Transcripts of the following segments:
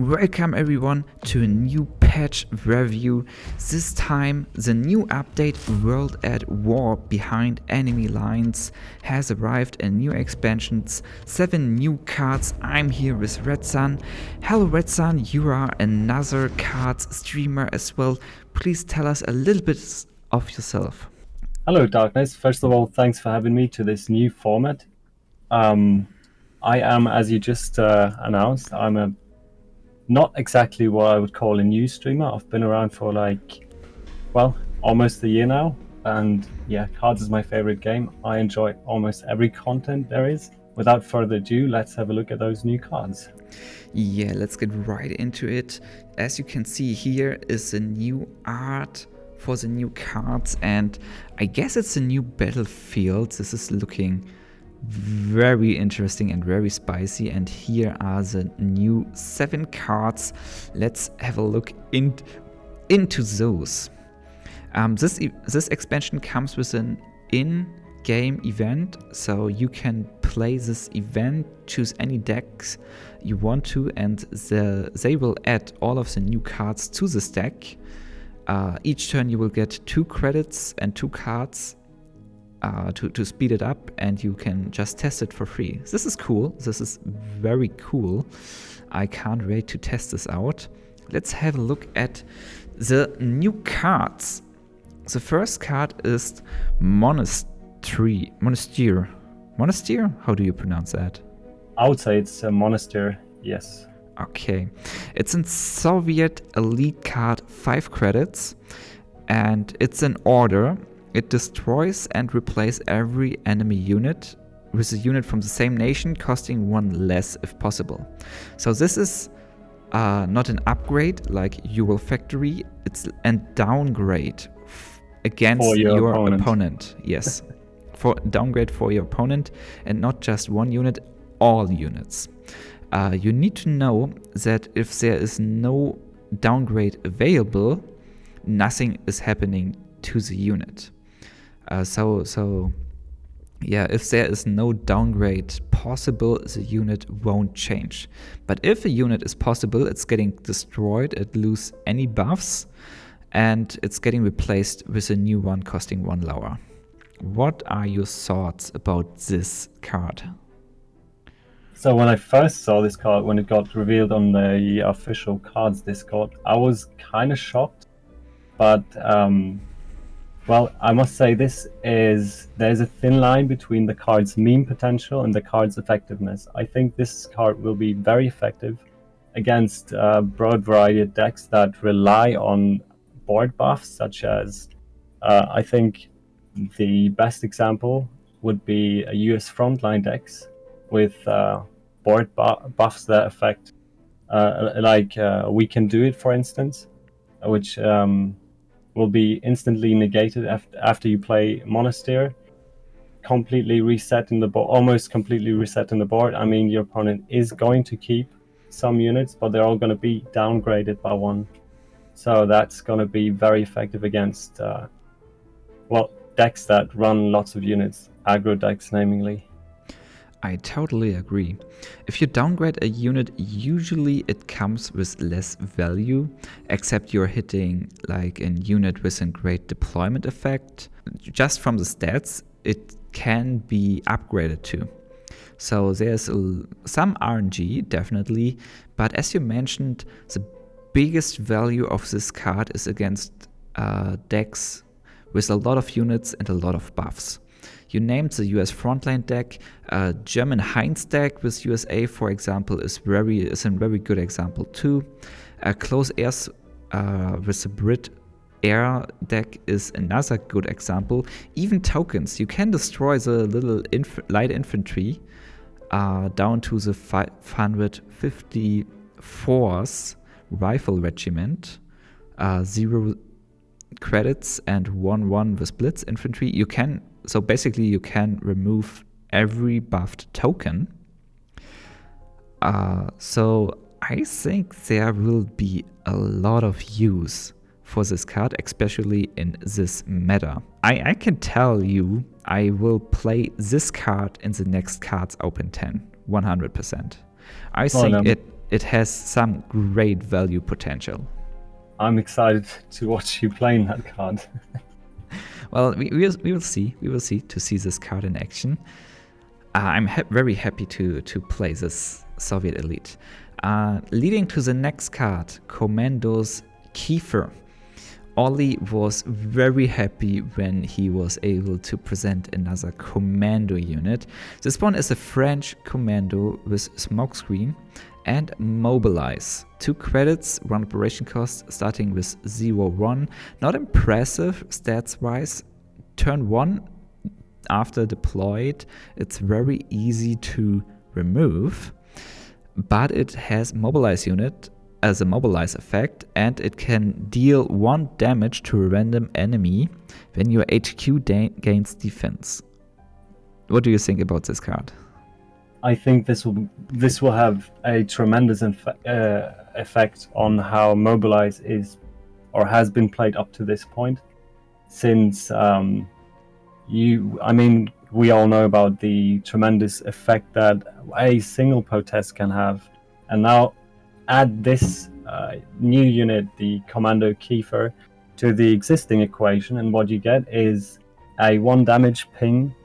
Welcome everyone to a new patch review. This time the new update World at War Behind Enemy Lines has arrived in new expansions, 7 new cards. I'm here with Red Sun. Hello Red Sun, you are another cards streamer as well. Please tell us a little bit of yourself. Hello Darkness, first of all thanks for having me to this new format. I am, as you just announced, I'm not exactly what I would call a new streamer. I've been around for almost a year now, and yeah, Cards is my favorite game. I enjoy almost every content there is. Without further ado, let's have a look at those new cards. Yeah, let's get right into it. As you can see, here is the new art for the new cards, and I guess it's a new battlefield. This is looking very interesting and very spicy, and here are the new 7 cards. Let's have a look into those. This expansion comes with an in-game event, so you can play this event, choose any decks you want to, and they will add all of the new cards to this deck. Each turn you will get 2 credits and 2 cards to speed it up, and you can just test it for free. This is cool. This is very cool. I can't wait to test this out. Let's have a look at the new cards. The first card is Monastery. Monster? How do you pronounce that? I would say it's a Monastery, yes. Okay. It's a Soviet elite card, 5 credits, and it's an order. It destroys and replaces every enemy unit with a unit from the same nation, costing 1 less if possible. So this is not an upgrade like Ural Factory, it's a downgrade against your opponent. Yes, for downgrade for your opponent, and not just 1 unit, all units. You need to know that if there is no downgrade available, nothing is happening to the unit. Yeah, if there is no downgrade possible, the unit won't change. But if a unit is possible, it's getting destroyed, it loses any buffs, and it's getting replaced with a new one costing 1 lower. What are your thoughts about this card? So when I first saw this card, when it got revealed on the official Cards Discord, I was kind of shocked, but well, I must say there's a thin line between the card's meme potential and the card's effectiveness. I think this card will be very effective against a broad variety of decks that rely on board buffs, such as I think the best example would be a US frontline decks with board buffs that affect We Can Do It, for instance, which will be instantly negated after you play Monastery, completely resetting the board, almost completely resetting the board. I mean, your opponent is going to keep some units, but they're all going to be downgraded by 1. So that's going to be very effective against decks that run lots of units, aggro decks namely. I totally agree. If you downgrade a unit, usually it comes with less value, except you're hitting like a unit with a great deployment effect. Just from the stats, it can be upgraded too. So there's some RNG, definitely, but as you mentioned, the biggest value of this card is against decks with a lot of units and a lot of buffs. You named the US frontline deck. German Heinz deck with USA, for example, is a very good example too. Close Airs with the Brit Air deck is another good example. Even tokens, you can destroy the little light infantry down to the 554th Rifle Regiment, 0 credits and 1/1 with Blitz infantry. So basically you can remove every buffed token. So I think there will be a lot of use for this card, especially in this meta. I can tell you I will play this card in the next Cards Open 10, 100%. I think it has some great value potential. I'm excited to watch you playing that card. Well, we will see. We will see to see this card in action. I'm very happy to play this Soviet Elite. Leading to the next card, Commandos Kiefer. Ollie was very happy when he was able to present another commando unit. This one is a French commando with smokescreen and mobilize. 2 credits, 1 operation cost, starting with 0-1. Not impressive stats wise. Turn 1 after deployed, it's very easy to remove, but it has mobilize unit as a mobilize effect, and it can deal 1 damage to a random enemy when your HQ gains defense. What do you think about this card? I think this will have a tremendous effect on how mobilize is or has been played up to this point, since we all know about the tremendous effect that a single protest can have, and now add this new unit, the Commando Kiefer, to the existing equation, and what you get is a 1 damage ping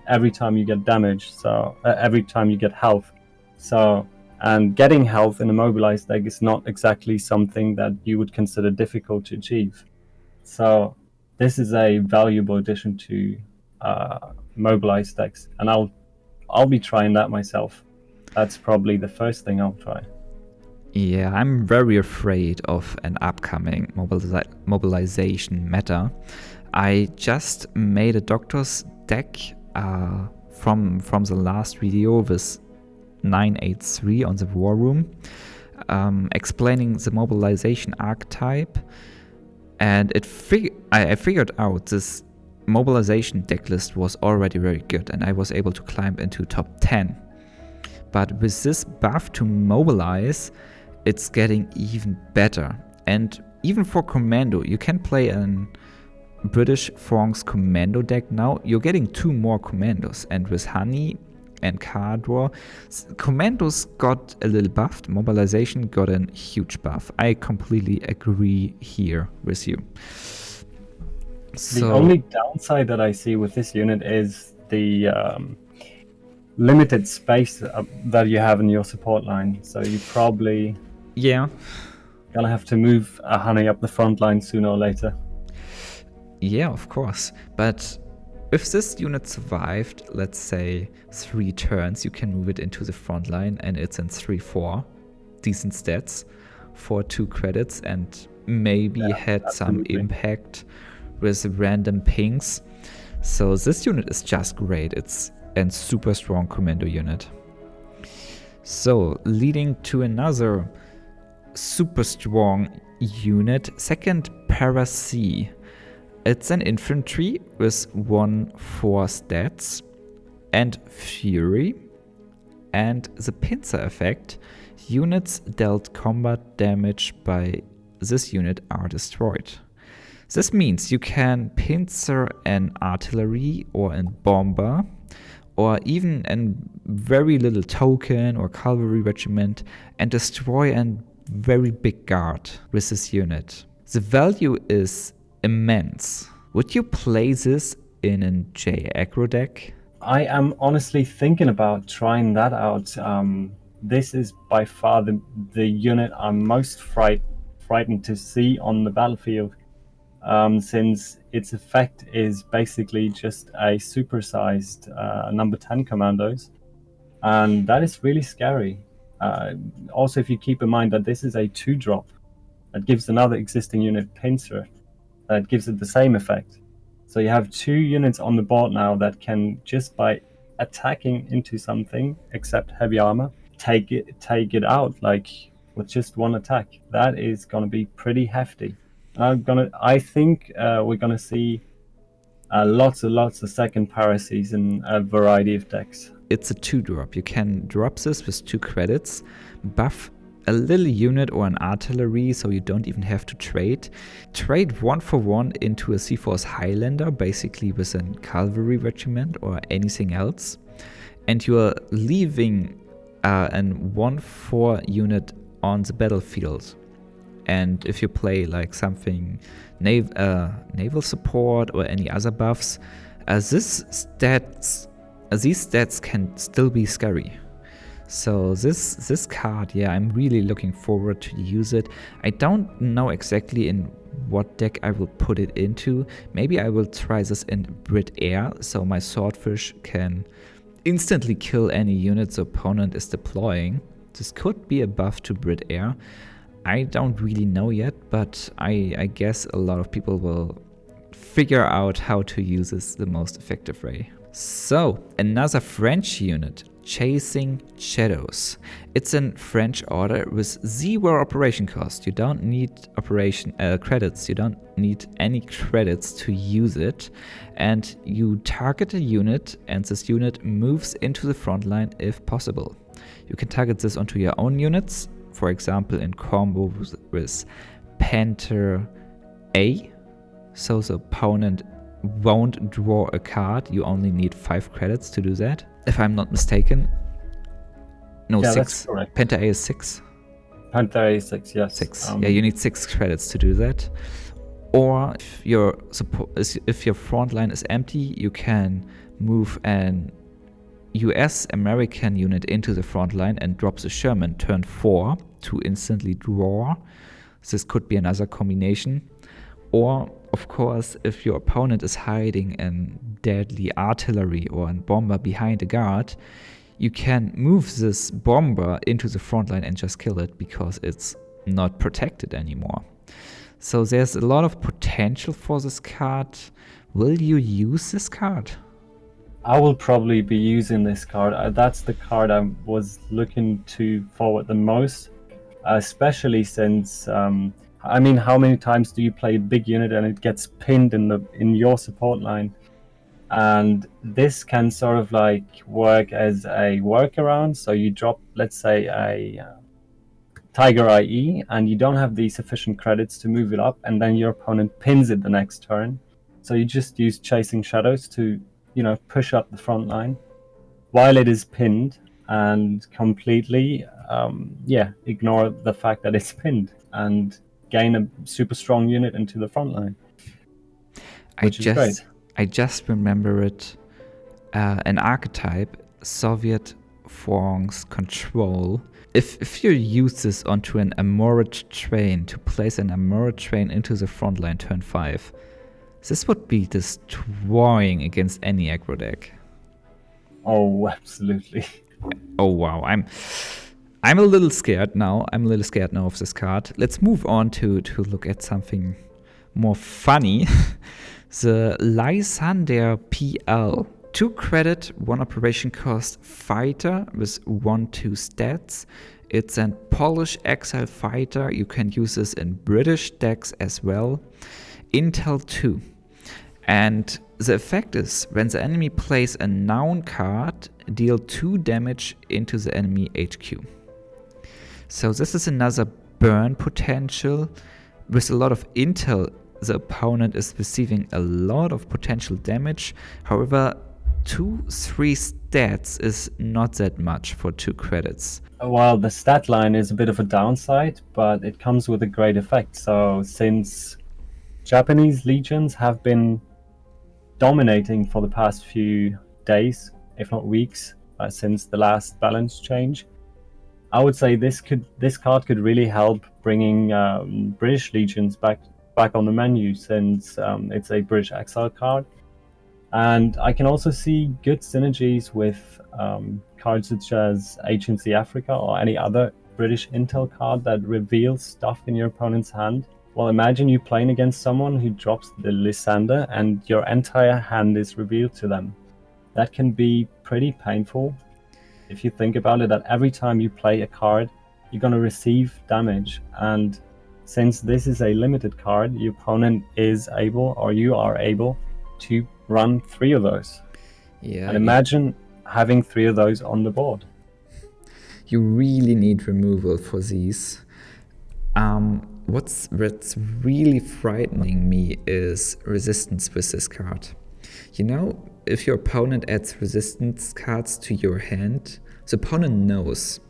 every time you get damage, so every time you get health. So, and getting health in a mobilized deck is not exactly something that you would consider difficult to achieve. So this is a valuable addition to mobilized decks, and I'll be trying that myself. That's probably the first thing I'll try. Yeah, I'm very afraid of an upcoming mobilization meta. I just made a doctor's deck from the last video with 983 on the war room, explaining the mobilization archetype, and I figured out this mobilization deck list was already very good, and I was able to climb into top 10. But with this buff to mobilize, it's getting even better. And even for commando, you can play an British Franks commando deck now. You're getting 2 more commandos, and with Honey and Card War, commandos got a little buffed. Mobilization got a huge buff. I completely agree here with you. The only downside that I see with this unit is the limited space that you have in your support line. So you probably gonna have to move a Honey up the front line sooner or later. Yeah, of course. But if this unit survived, let's say 3 turns, you can move it into the front line, and it's in 3-4. Decent stats for 2 credits, and maybe had some impact with random pings. So this unit is just great. It's a super strong commando unit. So leading to another super strong unit, second Parac. It's an infantry with 1-4 stats and fury, and the pincer effect. Units dealt combat damage by this unit are destroyed. This means you can pincer an artillery or a bomber, or even a very little token or cavalry regiment, and destroy a very big guard with this unit. The value is immense. Would you play this in a J aggro deck? I am honestly thinking about trying that out. This is by far the unit I'm most frightened to see on the battlefield, since its effect is basically just a supersized number 10 commandos, and that is really scary. Also, if you keep in mind that this is a 2-drop that gives another existing unit pincer, that gives it the same effect. So you have 2 units on the board now that can, just by attacking into something except heavy armor, take it out like with just 1 attack. That is gonna be pretty hefty. I think we're gonna see lots of second Paracs in a variety of decks. It's a 2-drop. You can drop this with 2 credits, buff a little unit or an artillery, so you don't even have to trade. Trade 1-for-1 into a Seaforth Highlander, basically with a cavalry regiment or anything else, and you are leaving and 1/4 unit on the battlefield. And if you play like something naval support or any other buffs, these stats can still be scary. So this card, yeah, I'm really looking forward to use it. I don't know exactly in what deck I will put it into. Maybe I will try this in Brit Air, so my Swordfish can instantly kill any unit the opponent is deploying. This could be a buff to Brit Air. I don't really know yet, but I guess a lot of people will figure out how to use this the most effective way. So, another French unit, Chasing Shadows. It's in French order with 0 operation cost. You don't need operation credits. You don't need any credits to use it. And you target a unit, and this unit moves into the front line if possible. You can target this onto your own units, for example in combo with Panther A. So the opponent won't draw a card. You only need 5 credits to do that, if I'm not mistaken. No, yeah, 6. That's correct. Panther A is 6. Panther A is 6, yes. 6. Yeah, you need 6 credits to do that. Or if your front line is empty, you can move an US American unit into the front line and drop the Sherman turn 4 to instantly draw. This could be another combination. Or, of course, if your opponent is hiding in deadly artillery or a bomber behind a guard, you can move this bomber into the front line and just kill it because it's not protected anymore. So there's a lot of potential for this card. Will you use this card? I will probably be using this card. That's the card I was looking to forward the most, especially since I mean, how many times do you play a big unit and it gets pinned in your support line? And this can sort of like work as a workaround. So you drop, let's say, a Tiger IE, and you don't have the sufficient credits to move it up, and then your opponent pins it the next turn. So you just use Chasing Shadows to, push up the front line while it is pinned, and completely, ignore the fact that it's pinned and gain a super strong unit into the front line, which is great. I just remember it, an archetype, Soviet Francs Control. If you use this onto an armored train to place an armored train into the front line turn 5, this would be destroying against any aggro deck. Oh, absolutely. Oh wow, I'm a little scared now. Of this card. Let's move on to look at something more funny. The Lysander PL. 2 credit, 1 operation cost fighter with 1/2 stats. It's a Polish exile fighter. You can use this in British decks as well. Intel 2. And the effect is, when the enemy plays a noun card, deal 2 damage into the enemy HQ. So this is another burn potential. With a lot of intel, the opponent is receiving a lot of potential damage. However, 2-3 stats is not that much for 2 credits. Well, the stat line is a bit of a downside, but it comes with a great effect. So since Japanese legions have been dominating for the past few days, if not weeks, since the last balance change, I would say this card could really help bringing British legions back on the menu, since it's a British exile card. And I can also see good synergies with cards such as Agency Africa or any other British intel card that reveals stuff in your opponent's hand. Well, imagine you playing against someone who drops the Lysander and your entire hand is revealed to them. That can be pretty painful if you think about it, that every time you play a card, you're going to receive damage. And since this is a limited card, your opponent is able, or you are able, to run 3 of those. Yeah. And imagine having 3 of those on the board. You really need removal for these. What's really frightening me is resistance with this card. If your opponent adds resistance cards to your hand, The opponent knows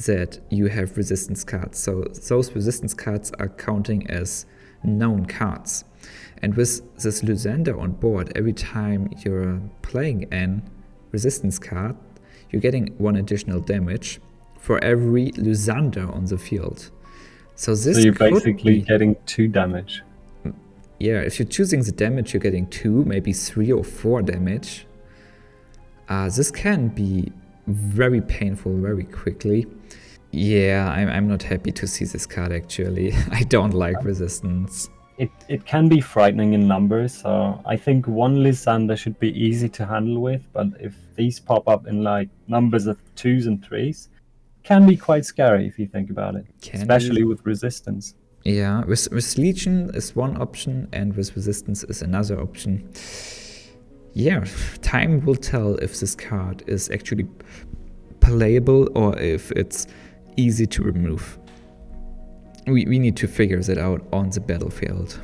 that you have resistance cards, so those resistance cards are counting as known cards. And with this Lysander on board, every time you're playing an resistance card, you're getting 1 additional damage for every Lysander on the field. So you're basically getting 2 damage. Yeah, if you're choosing the damage, you're getting 2, maybe 3 or 4 damage. This can be very painful very quickly. Yeah, I'm not happy to see this card actually. I don't like resistance. It can be frightening in numbers, so I think 1 Lysander should be easy to handle with, but if these pop up in like numbers of 2s and 3s, can be quite scary if you think about it, especially with resistance. Yeah, with Legion is one option and with resistance is another option. Yeah, time will tell if this card is actually playable or if it's easy to remove. We need to figure that out on the battlefield.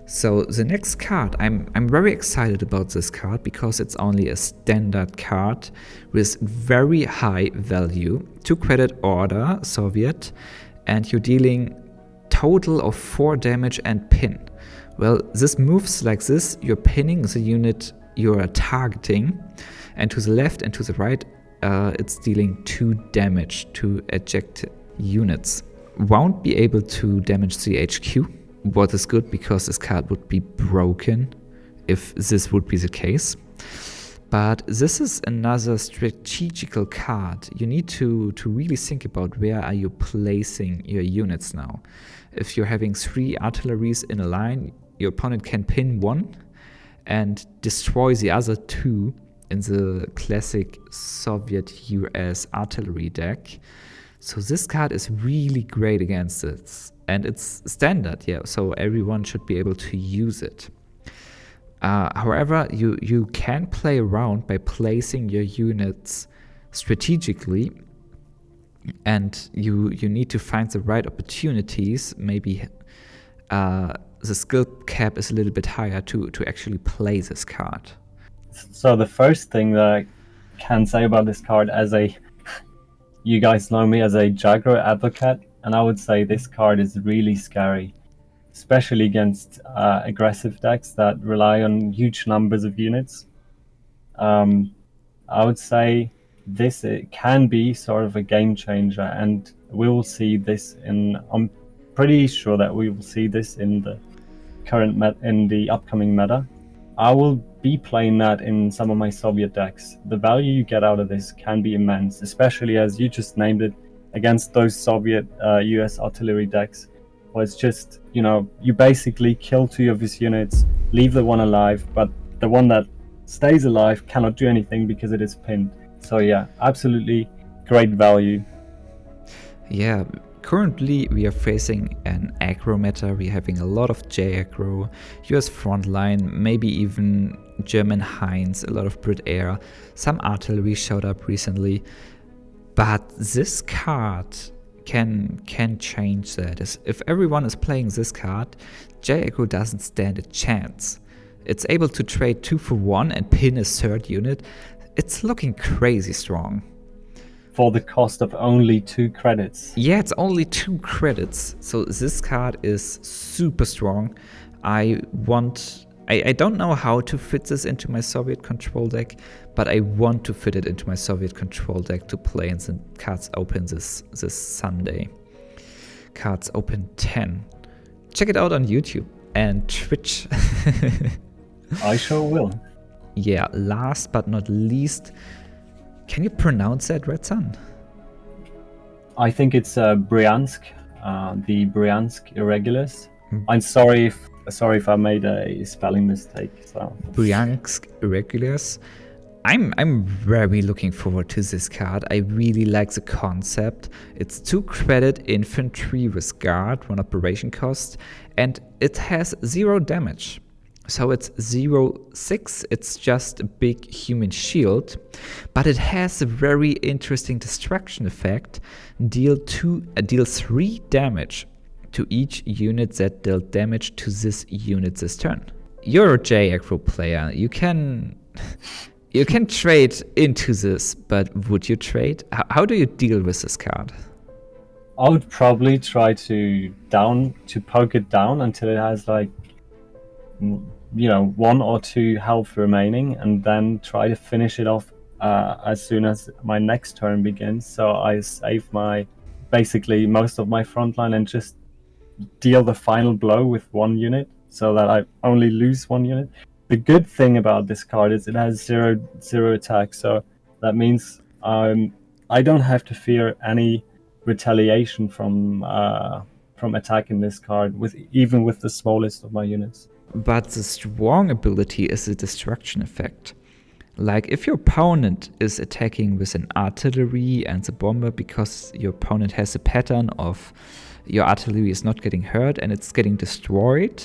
So the next card, I'm very excited about this card because it's only a standard card with very high value. 2 credit order, Soviet, and you're dealing total of 4 damage and pin. Well, this moves like this, you're pinning the unit you're targeting, and to the left and to the right, it's dealing 2 damage to eject units. Won't be able to damage the HQ, what is good because this card would be broken if this would be the case. But this is another strategical card. You need to really think about where are you placing your units now. If you're having 3 artilleries in a line, your opponent can pin 1 and destroy the other 2 in the classic Soviet-US artillery deck. So this card is really great against this, and it's standard, yeah, so everyone should be able to use it. However, you can play around by placing your units strategically, and you need to find the right opportunities. Maybe the skill cap is a little bit higher to actually play this card. So the first thing that I can say about this card, you guys know me as a Jaguar advocate, and I would say this card is really scary, especially against aggressive decks that rely on huge numbers of units. I would say it can be sort of a game changer, and we will see this I'm pretty sure that we will see this in the upcoming meta. I will be playing that in some of my Soviet decks. The value you get out of this can be immense, especially as you just named it, against those Soviet US artillery decks, where it's just, you basically kill 2 of his units, leave the 1 alive, but the one that stays alive cannot do anything because it is pinned. So yeah, absolutely great value. Yeah, currently we are facing an aggro meta. We're having a lot of J aggro, US frontline, maybe even German Heinz, a lot of Brit Air, some artillery showed up recently. But this card can change that. If everyone is playing this card, J aggro doesn't stand a chance. It's able to trade 2 for 1 and pin a 3rd unit. It's looking crazy strong. For the cost of only 2 credits. Yeah, it's only 2 credits. So this card is super strong. I don't know how to fit this into my Soviet control deck, but I want to fit it into my Soviet control deck to play in the Cards Open this Sunday. Cards Open 10. Check it out on YouTube and Twitch. I sure will. Yeah, last but not least, can you pronounce that, Red Sun? I think it's Briansk, the Briansk Irregulars. I'm sorry if I made a spelling mistake. So. Briansk Irregulars. I'm very looking forward to this card. I really like the concept. It's 2 credit infantry with guard, 1 operation cost, and it has 0 damage. So it's 0-6, it's just a big human shield, but it has a very interesting distraction effect. Deal 3 damage to each unit that dealt damage to this unit this turn. You're a J aggro player. You can You can trade into this, but would you trade? How do you deal with this card? I would probably try to poke it down until it has like, 1 or 2 health remaining, and then try to finish it off as soon as my next turn begins. So I save basically most of my frontline and just deal the final blow with 1 unit, so that I only lose 1 unit. The good thing about this card is it has zero attack, so that means I don't have to fear any retaliation from attacking this card even with the smallest of my units. But the strong ability is the destruction effect. Like if your opponent is attacking with an artillery and the bomber, because your opponent has a pattern of your artillery is not getting hurt and it's getting destroyed,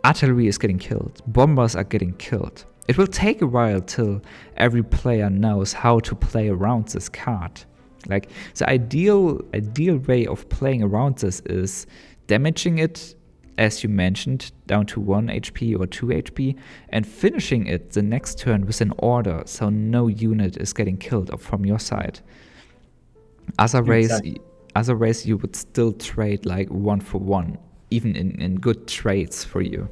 artillery is getting killed, bombers are getting killed. It will take a while till every player knows how to play around this card. Like the ideal way of playing around this is damaging it, as you mentioned, down to 1 HP or 2 HP, and finishing it the next turn with an order, so no unit is getting killed from your side. Otherwise you would still trade like 1 for 1, even in good trades for you.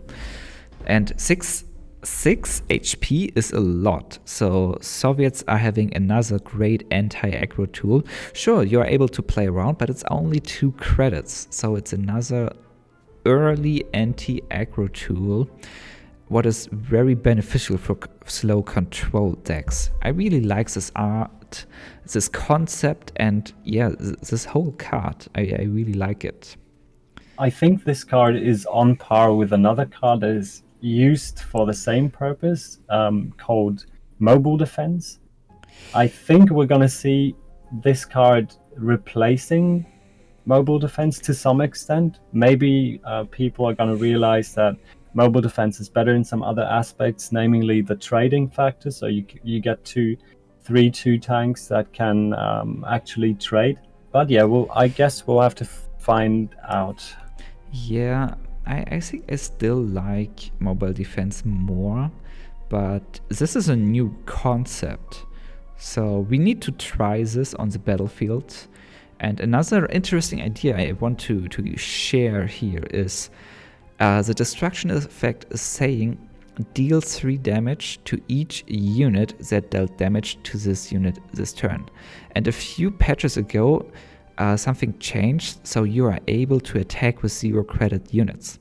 And 6 HP is a lot, so Soviets are having another great anti-aggro tool. Sure, you're able to play around, but it's only 2 credits, so it's another early anti-aggro tool, what is very beneficial for slow control decks. I really like this art, this concept, and yeah, this whole card. I really like it. I think this card is on par with another card that is used for the same purpose, called Mobile Defense. I think we're going to see this card replacing Mobile Defense to some extent. Maybe people are going to realize that Mobile Defense is better in some other aspects, namely the trading factor. So you get 3/2 tanks that can actually trade. But yeah, I guess we'll have to find out. Yeah, I think I still like Mobile Defense more, but this is a new concept. So we need to try this on the battlefield. And another interesting idea I want to share here is the destruction effect is saying deal 3 damage to each unit that dealt damage to this unit this turn. And a few patches ago, something changed, so you are able to attack with 0 credit units.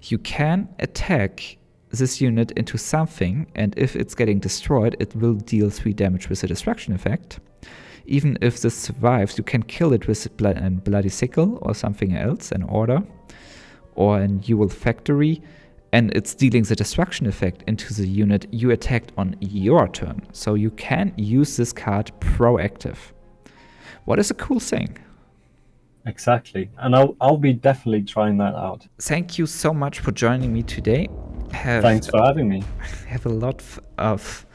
You can attack this unit into something, and if it's getting destroyed, it will deal 3 damage with the destruction effect. Even if this survives, you can kill it with a bloody sickle or something else, an order, or a Newell factory, and it's dealing the destruction effect into the unit you attacked on your turn. So you can use this card proactive. What is a cool thing? Exactly, and I'll be definitely trying that out. Thank you so much for joining me today. Thanks for having me. Have a lot of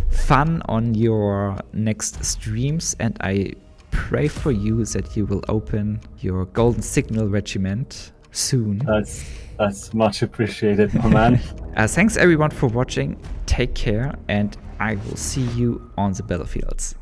fun on your next streams, and I pray for you that you will open your Golden Signal Regiment soon. That's much appreciated, my man. Thanks everyone for watching. Take care, and I will see you on the battlefields.